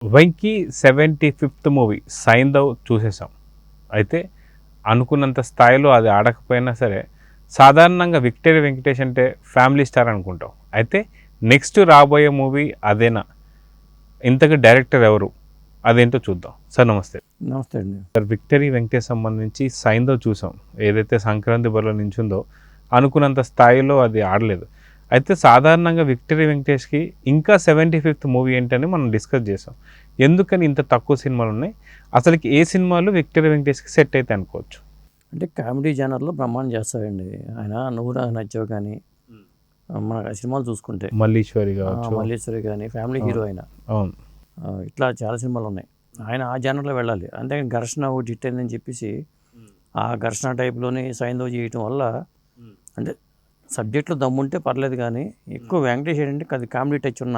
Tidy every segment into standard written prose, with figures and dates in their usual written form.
Venky 75th movie 'Saindhav' చూసేసాం. అయితే అనుకున్నంత స్థాయిలో అది ఆడకపోయినా సరే, సాధారణంగా విక్టరీ వెంకటేష్ అంటే ఫ్యామిలీ స్టార్ అనుకుంటాం. అయితే నెక్స్ట్ రాబోయే మూవీ అదేనా? ఇంతకు డైరెక్టర్ ఎవరు? అదేంటో చూద్దాం. సార్ నమస్తే. నమస్తే అండి. సార్ విక్టరీ వెంకటేష్ సంబంధించి 'సైంధవ్' చూసాం. ఏదైతే సంక్రాంతి బరిలో నించుందో అనుకున్నంత స్థాయిలో అది ఆడలేదు. అయితే సాధారణంగా విక్టరీ వెంకటేష్కి ఇంకా 75th మూవీ ఏంటని మనం డిస్కస్ చేసాం. ఎందుకని ఇంత తక్కువ సినిమాలు ఉన్నాయి? అసలుకి ఏ సినిమాలు విక్టరీ వెంకటేష్కి సెట్ అయితే అనుకోవచ్చు? అంటే కామెడీ జానర్లో బ్రహ్మాండం చేస్తాడండి ఆయన. 'నువ్వు నాకు నచ్చావు' కానీ మన సినిమాలు చూసుకుంటే 'మల్లీశ్వరి' కావచ్చు. 'మల్లీశ్వరి' కానీ ఫ్యామిలీ హీరో ఆయన. అవును. ఇట్లా చాలా సినిమాలు ఉన్నాయి. ఆయన ఆ జానర్లో వెళ్ళాలి. అంతేగాని ఘర్షణ ఒకటి హిట్ అయిందని చెప్పేసి ఆ ఘర్షణ టైప్లోని 'సైంధవ్' చేయటం వల్ల అంటే సబ్జెక్ట్లో దమ్ముంటే పర్లేదు, కానీ ఎక్కువ వెంకటేష్ ఏంటంటే అది కామెడీ టచ్ ఉన్న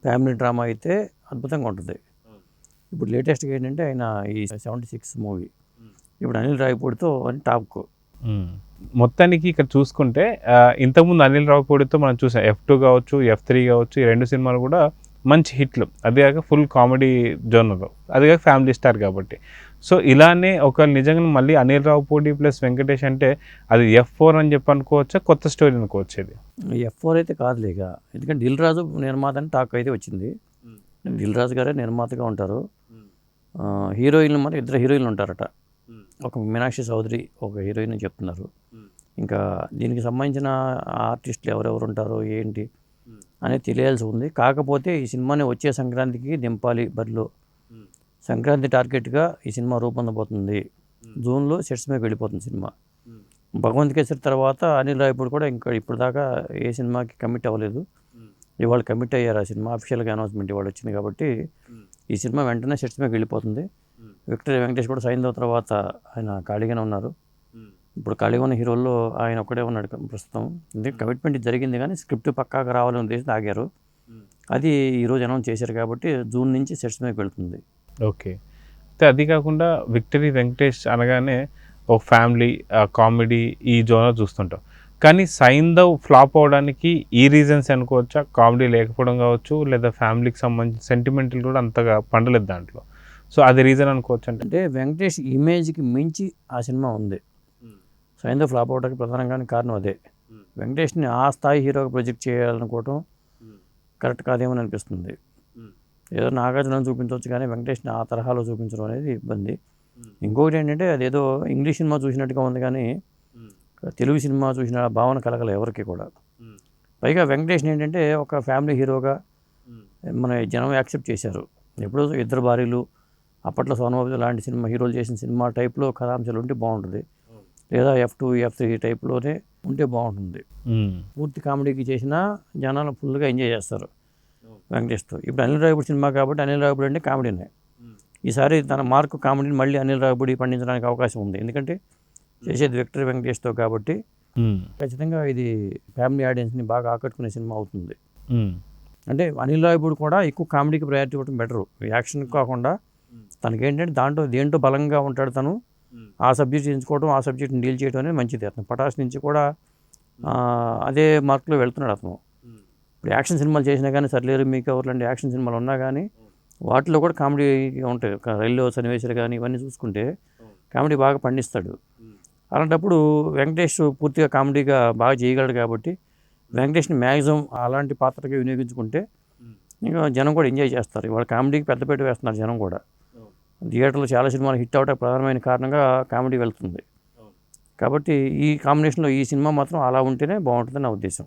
ఫ్యామిలీ డ్రామా అయితే అద్భుతంగా ఉంటుంది. ఇప్పుడు లేటెస్ట్గా ఏంటంటే ఆయన ఈ 76 మూవీ ఇప్పుడు అనిల్ రావిపూడితో అని టాప్కు. మొత్తానికి ఇక్కడ చూసుకుంటే ఇంతకుముందు అనిల్ రావిపూడితో మనం చూసాం. F2 కావచ్చు, F3 కావచ్చు, ఈ 2 సినిమాలు కూడా మంచి హిట్లు. అదే కాక ఫుల్ కామెడీ జోనర్, అది కాక ఫ్యామిలీ స్టార్ కాబట్టి. సో ఇలానే ఒకవేళ నిజంగా మళ్ళీ అనిల్ రావిపూడి ప్లస్ వెంకటేష్ అంటే అది F4 అని చెప్పి అనుకోవచ్చా, కొత్త స్టోరీ అనుకోవచ్చు? ఇది F4 అయితే కాదులే ఇక, ఎందుకంటే దిల్ రాజు నిర్మాత అని టాక్ అయితే వచ్చింది. దిల్ రాజు గారే నిర్మాతగా ఉంటారు. హీరోయిన్లు మరి 2 హీరోయిన్లు ఉంటారట. ఒక మీనాక్షి చౌదరి ఒక హీరోయిన్ అని చెప్తున్నారు. ఇంకా దీనికి సంబంధించిన ఆర్టిస్టులు ఎవరెవరు ఉంటారో ఏంటి అనేది తెలియాల్సి ఉంది. కాకపోతే ఈ సినిమాని వచ్చే సంక్రాంతికి దింపాలి బరిలో. సంక్రాంతి టార్గెట్గా ఈ సినిమా రూపొందబోతుంది. జూన్లో సెట్స్ మీద వెళ్ళిపోతుంది సినిమా. భగవంత్ కేసరి తర్వాత అనిల్ రావిపూడి కూడా ఇంకా ఇప్పుడు దాకా ఏ సినిమాకి కమిట్ అవ్వలేదు. ఇవాళ కమిట్ అయ్యారు. ఆ సినిమా అఫీషియల్గా అనౌన్స్మెంట్ ఇవాళ వచ్చింది కాబట్టి ఈ సినిమా వెంటనే సెట్స్ మీద వెళ్ళిపోతుంది. విక్టరీ వెంకటేష్ కూడా 'సైంధవ్' తర్వాత ఆయన ఖాళీగానే ఉన్నారు. ఇప్పుడు ఖాళీగా ఉన్న హీరోల్లో ఆయన ఒక్కడే ఉన్నాడు ప్రస్తుతం. ఎందుకంటే కమిట్మెంట్ జరిగింది, కానీ స్క్రిప్ట్ పక్కాగా రావాలని ఉద్దేశం ఆగారు. అది ఈరోజు అనౌన్స్ చేశారు కాబట్టి జూన్ నుంచి సెట్స్ మీద వెళ్తుంది. ఓకే. అయితే అది కాకుండా విక్టరీ వెంకటేష్ అనగానే ఒక ఫ్యామిలీ కామెడీ ఈ జోనర్ చూస్తుంటాం. కానీ 'సైంధవ్' ఫ్లాప్ అవడానికి ఈ రీజన్స్ అనుకోవచ్చా? కామెడీ లేకపోవడం కావచ్చు, లేదా ఫ్యామిలీకి సంబంధించిన సెంటిమెంటల్ కూడా అంతగా పండలేదు దాంట్లో. సో అది రీజన్ అనుకోవచ్చు. అంటే వెంకటేష్ ఇమేజ్కి మించి ఆ సినిమా ఉంది. 'సైంధవ్' ఫ్లాప్ అవడానికి ప్రధానంగా కారణం అదే. వెంకటేష్ని ఆ స్థాయి హీరోగా ప్రొజెక్ట్ చేయాలనుకోవటం కరెక్ట్ కాదేమని అనిపిస్తుంది. ఏదో నాగార్జున చూపించవచ్చు, కానీ వెంకటేష్ని ఆ తరహాలో చూపించడం అనేది ఇబ్బంది. ఇంకొకటి ఏంటంటే అదేదో ఇంగ్లీష్ సినిమా చూసినట్టుగా ఉంది, కానీ తెలుగు సినిమా చూసిన భావన కలగల ఎవరికి కూడా. పైగా వెంకటేష్ని ఏంటంటే ఒక ఫ్యామిలీ హీరోగా మన జనం యాక్సెప్ట్ చేశారు. ఎప్పుడో 2 భార్యలు, అప్పట్లో సోనబాబు లాంటి సినిమా హీరోలు చేసిన సినిమా టైప్లో కథాంశాలు ఉంటే బాగుంటుంది. లేదా F2, F3 టైప్లోనే ఉంటే బాగుంటుంది. పూర్తి కామెడీకి చేసినా జనాలు ఫుల్గా ఎంజాయ్ చేస్తారు వెంకటేష్తో. ఇప్పుడు అనిల్ రావిపూడి సినిమా కాబట్టి అనిల్ రావిపూడి అంటే కామెడీనే. ఈసారి తన మార్కు కామెడీని మళ్ళీ అనిల్ రావిపూడి పండించడానికి అవకాశం ఉంది. ఎందుకంటే చేసేది విక్టరీ వెంకటేష్తో కాబట్టి ఖచ్చితంగా ఇది ఫ్యామిలీ ఆడియన్స్ని బాగా ఆకట్టుకునే సినిమా అవుతుంది. అంటే అనిల్ రావిపూడి కూడా ఎక్కువ కామెడీకి ప్రయారిటీ ఇవ్వడం బెటరు. యాక్షన్ కాకుండా తనకేంటంటే దేంట్లో బలంగా ఉంటాడు తను, ఆ సబ్జెక్ట్ ఎంచుకోవడం, ఆ సబ్జెక్ట్ని డీల్ చేయడం అనేది మంచిది. అతను పటాస్ నుంచి కూడా అదే మార్కులో వెళ్తున్నాడు అతను. ఇప్పుడు యాక్షన్ సినిమాలు చేసినా కానీ, సర్లేరు మీకు ఎవరు లాంటి యాక్షన్ సినిమాలు ఉన్నా కానీ వాటిలో కూడా కామెడీ ఉంటాయి. రైల్లో సన్నివేశాలు కానీ ఇవన్నీ చూసుకుంటే కామెడీ బాగా పండిస్తాడు. అలాంటప్పుడు వెంకటేష్ పూర్తిగా కామెడీగా బాగా చేయగలడు కాబట్టి వెంకటేష్ని మ్యాక్సిమం అలాంటి పాత్రగా వినియోగించుకుంటే ఇంకా జనం కూడా ఎంజాయ్ చేస్తారు. ఇవాళ కామెడీకి పెద్దపీట వేస్తున్నారు జనం కూడా. థియేటర్లో చాలా సినిమాలు హిట్ అవడానికి ప్రధానమైన కారణంగా కామెడీ వెళ్తుంది. కాబట్టి ఈ కాంబినేషన్లో ఈ సినిమా మాత్రం అలా ఉంటేనే బాగుంటుంది నా ఉద్దేశం.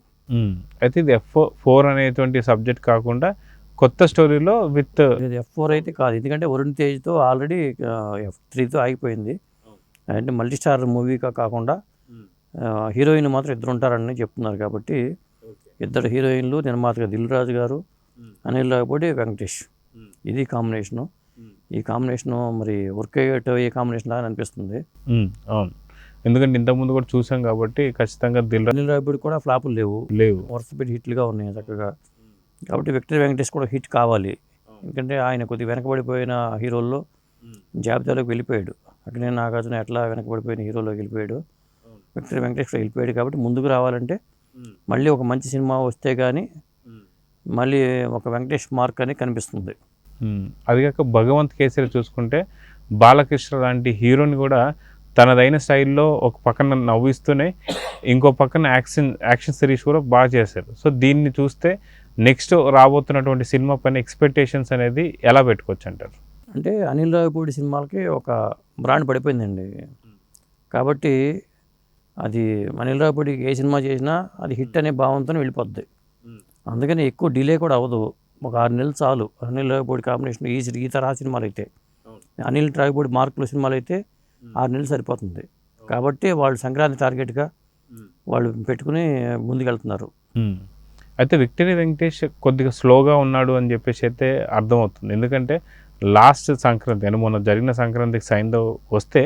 అయితే ఇది F4 అనేటువంటి సబ్జెక్ట్ కాకుండా కొత్త స్టోరీలో విత్ F4 అయితే కాదు, ఎందుకంటే వరుణ్ తేజ్తో ఆల్రెడీ F3తో ఆగిపోయింది. అంటే మల్టీ స్టార్ మూవీగా కాకుండా హీరోయిన్ మాత్రం 2 ఉంటారని చెప్తున్నారు. కాబట్టి 2 హీరోయిన్లు, నిర్మాతగా దిల్ రాజు గారు, అనిల్ రావిపూడి, వెంకటేష్, ఇది కాంబినేషను. ఈ కాంబినేషను మరి వర్క్ అయ్యే కాంబినేషన్ లాగా అనిపిస్తుంది. అవును, ఎందుకంటే ఇంతకుముందు కూడా చూసాం కాబట్టి ఖచ్చితంగా అనిల్ రావిపూడి కూడా ఫ్లాపులు లేవు, వరుస పెట్టి హిట్లుగా ఉన్నాయి చక్కగా. కాబట్టి విక్టరీ వెంకటేష్ కూడా హిట్ కావాలి. ఎందుకంటే ఆయన కొద్దిగా వెనకబడిపోయిన హీరోల్లో జాబితాలోకి వెళ్ళిపోయాడు. అక్కడే నాగార్జున ఎట్లా వెనకబడిపోయిన హీరోలోకి వెళ్ళిపోయాడు, విక్టరీ వెంకటేష్ వెళ్ళిపోయాడు. కాబట్టి ముందుకు రావాలంటే మళ్ళీ ఒక మంచి సినిమా వస్తే కానీ మళ్ళీ ఒక వెంకటేష్ మార్క్ అని కనిపిస్తుంది. అది కాక భగవంత్ కేసరి చూసుకుంటే బాలకృష్ణ లాంటి హీరోని కూడా తనదైన స్టైల్లో ఒక పక్కన నవ్విస్తూనే ఇంకో పక్కన యాక్షన్ సిరీస్ కూడా బాగా చేశారు. సో దీన్ని చూస్తే నెక్స్ట్ రాబోతున్నటువంటి సినిమా పైన ఎక్స్పెక్టేషన్స్ అనేది ఎలా పెట్టుకోవచ్చు అంటారు? అంటే అనిల్ రావిపూడి సినిమాలకి ఒక బ్రాండ్ పడిపోయిందండి. కాబట్టి అది అనిల్ రావిపూడికి ఏ సినిమా చేసినా అది హిట్ అనే భావంతో వెళ్ళిపోద్ది. అందుకని ఎక్కువ డిలే కూడా అవ్వదు. ఒక 6 నెలలు చాలు అనిల్ రావిపూడి కాంబినేషన్ ఈ తరహా సినిమాలు అయితే. అనిల్ రావిపూడి మార్కుల సినిమాలు అయితే 6 నెలలు సరిపోతుంది. కాబట్టి వాళ్ళు సంక్రాంతి టార్గెట్గా వాళ్ళు పెట్టుకుని ముందుకెళ్తున్నారు. అయితే విక్టరీ వెంకటేష్ కొద్దిగా స్లోగా ఉన్నాడు అని చెప్పేసి అయితే అర్థమవుతుంది. ఎందుకంటే లాస్ట్ సంక్రాంతి అని మొన్న జరిగిన సంక్రాంతికి సైన్తో వస్తే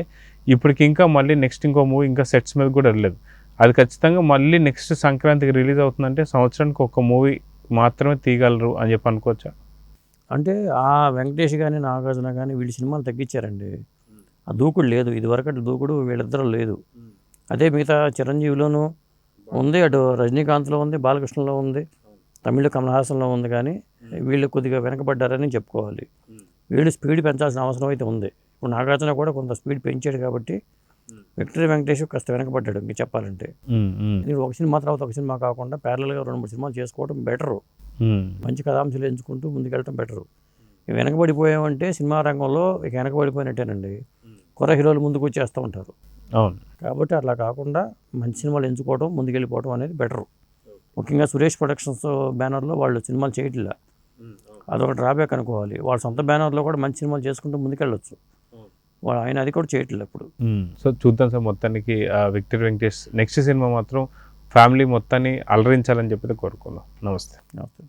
ఇప్పటికి ఇంకా మళ్ళీ నెక్స్ట్ ఇంకో మూవీ ఇంకా సెట్స్ మీద కూడా వెళ్ళలేదు. అది ఖచ్చితంగా మళ్ళీ నెక్స్ట్ సంక్రాంతికి రిలీజ్ అవుతుందంటే సంవత్సరానికి ఒక మూవీ మాత్రమే తీయగలరు అని చెప్పి అనుకోవచ్చా? అంటే ఆ వెంకటేష్ కానీ నాగార్జున కానీ వీళ్ళ సినిమాలు తగ్గించారండి. ఆ దూకుడు లేదు, ఇదివరకటి దూకుడు వీళ్ళిద్దరూ లేదు. అదే మిగతా చిరంజీవిలోనూ ఉంది, అటు రజనీకాంత్లో ఉంది, బాలకృష్ణలో ఉంది, తమిళ కమల్ హాసన్లో ఉంది. కానీ వీళ్ళు కొద్దిగా వెనకబడ్డారని చెప్పుకోవాలి. వీళ్ళు స్పీడ్ పెంచాల్సిన అవసరం అయితే ఉంది. ఇప్పుడు నాగార్జున కూడా కొంత స్పీడ్ పెంచాడు కాబట్టి విక్టరీ వెంకటేష్ కాస్త వెనకబడ్డాడు. ఇంక చెప్పాలంటే ఇది ఒక సినిమా తర్వాత ఒక సినిమా కాకుండా ప్యారల్గా 2-3 సినిమాలు చేసుకోవడం బెటరు. మంచి కథాంశాలు ఎంచుకుంటూ ముందుకెళ్ళటం బెటరు. వెనకబడిపోయామంటే సినిమా రంగంలో ఇక వెనకబడిపోయినట్టేనండి. కొర హీరోలు ముందుకు వచ్చేస్తూ ఉంటారు. అవును. కాబట్టి అట్లా కాకుండా మంచి సినిమాలు ఎంచుకోవడం, ముందుకెళ్ళిపోవడం అనేది బెటరు. ముఖ్యంగా సురేష్ ప్రొడక్షన్స్ బ్యానర్లో వాళ్ళు సినిమాలు చేయట్లా. అదొక డ్రాబ్యాక్ అనుకోవాలి. వాళ్ళ సొంత బ్యానర్లో కూడా మంచి సినిమాలు చేసుకుంటూ ముందుకెళ్ళొచ్చు. ఆయన అది కూడా చేయట్లేదు ఇప్పుడు. సో చూద్దాం సార్, మొత్తానికి విక్టరీ వెంకటేష్ నెక్స్ట్ సినిమా మాత్రం ఫ్యామిలీ మొత్తాన్ని అలరించాలని చెప్పి కోరుకుందాం. నమస్తే. నమస్తే.